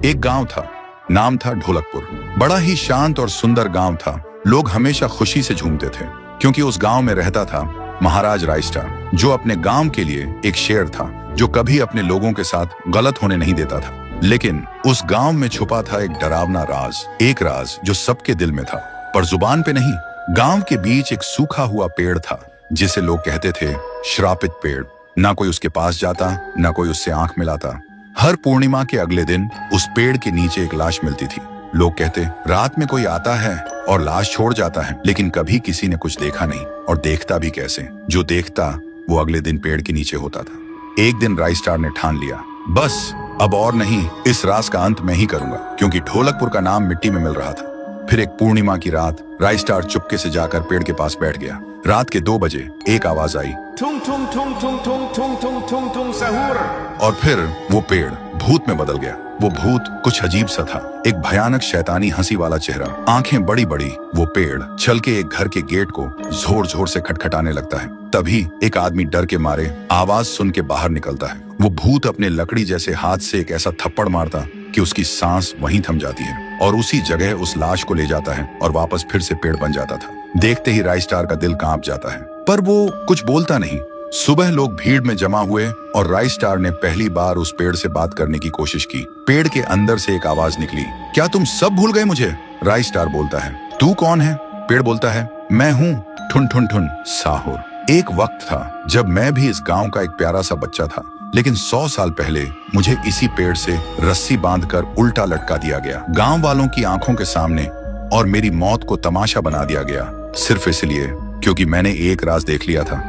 एक गांव था, नाम था ढोलकपुर। बड़ा ही शांत और सुंदर गांव था। लोग हमेशा खुशी से झूमते थे क्योंकि उस गांव में रहता था महाराज रायस्टार, जो अपने गांव के लिए एक शेर था जो कभी अपने लोगों के साथ गलत होने नहीं देता था। लेकिन उस गांव में छुपा था एक डरावना राज, एक राज जो सबके दिल में था पर जुबान पे नहीं। गांव के बीच एक सूखा हुआ पेड़ था जिसे लोग कहते थे श्रापित पेड़। ना कोई उसके पास जाता, ना कोई उससे आंख मिलाता। हर पूर्णिमा के अगले दिन उस पेड़ के नीचे एक लाश मिलती थी। लोग कहते रात में कोई आता है और लाश छोड़ जाता है, लेकिन कभी किसी ने कुछ देखा नहीं और देखता भी कैसे। जो देखता वो अगले दिन पेड़ के नीचे होता था। एक दिन रायस्टार ने ठान लिया, बस अब और नहीं, इस राज का अंत मैं ही करूंगा, क्योंकि ढोलकपुर का नाम मिट्टी में मिल रहा था। फिर एक पूर्णिमा की रात रायस्टार चुपके से जाकर पेड़ के पास बैठ गया। रात के 2 बजे एक आवाज आई, ठुंग ठुंग ठुंग ठुंग ठुंग ठुंग ठुंग ठुंग ठुंग सहूर। और फिर वो पेड़ भूत में बदल गया। वो भूत कुछ अजीब सा था, एक भयानक शैतानी हंसी वाला चेहरा, आंखें बड़ी बड़ी। वो पेड़ चल के एक घर के गेट को जोर जोर से खटखटाने लगता है। तभी एक आदमी डर के मारे आवाज सुन के बाहर निकलता है। वो भूत अपने लकड़ी जैसे हाथ से एक ऐसा थप्पड़ मारता कि उसकी सांस वहीं थम जाती है और उसी जगह उस लाश को ले जाता है और वापस फिर से पेड़ बन जाता था। देखते ही रायस्टार का दिल कांप जाता है, पर वो कुछ बोलता नहीं। सुबह लोग भीड़ में जमा हुए और रायस्टार ने पहली बार उस पेड़ से बात करने की कोशिश की। पेड़ के अंदर से एक आवाज निकली, क्या तुम सब भूल गए मुझे? रायस्टार बोलता है, तू कौन है? पेड़ बोलता है, मैं हूँ ठुन ठुन ठुन साहुर। एक वक्त था जब मैं भी इस गांव का एक प्यारा सा बच्चा था, लेकिन 100 साल पहले मुझे इसी पेड़ से रस्सी बांधकर उल्टा लटका दिया गया, गांव वालों की आंखों के सामने, और मेरी मौत को तमाशा बना दिया गया, सिर्फ इसलिए क्योंकि मैंने एक राज देख लिया था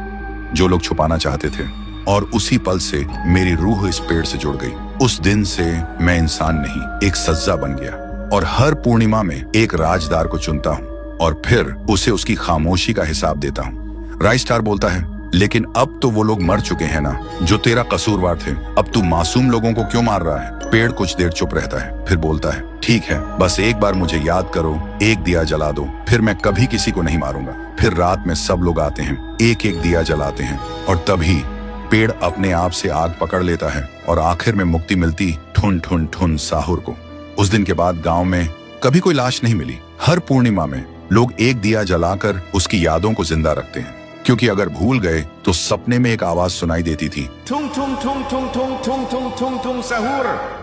जो लोग छुपाना चाहते थे। और उसी पल से मेरी रूह इस पेड़ से जुड़ गई। उस दिन से मैं इंसान नहीं, एक सज्जा बन गया, और हर पूर्णिमा में एक राजदार को चुनता हूँ और फिर उसे उसकी खामोशी का हिसाब देता हूँ। रायस्टार बोलता है, लेकिन अब तो वो लोग मर चुके हैं ना जो तेरा कसूरवार थे। अब तू मासूम लोगों को क्यों मार रहा है? पेड़ कुछ देर चुप रहता है, फिर बोलता है, ठीक है, बस एक बार मुझे याद करो, एक दिया जला दो, फिर मैं कभी किसी को नहीं मारूंगा। फिर रात में सब लोग आते हैं, एक एक दिया जलाते हैं, और तभी पेड़ अपने आप से आग पकड़ लेता है और आखिर में मुक्ति मिलती ठुन ठुन ठुन साहुर को। उस दिन के बाद गांव में कभी कोई लाश नहीं मिली। हर पूर्णिमा में लोग एक दिया जलाकर उसकी यादों को जिंदा रखते हैं, क्योंकि अगर भूल गए तो सपने में एक आवाज सुनाई देती थी, ठुंग ठुंग ठुंग ठुंग ठुंग ठुंग ठुंग ठुंग ठुंग सहूर।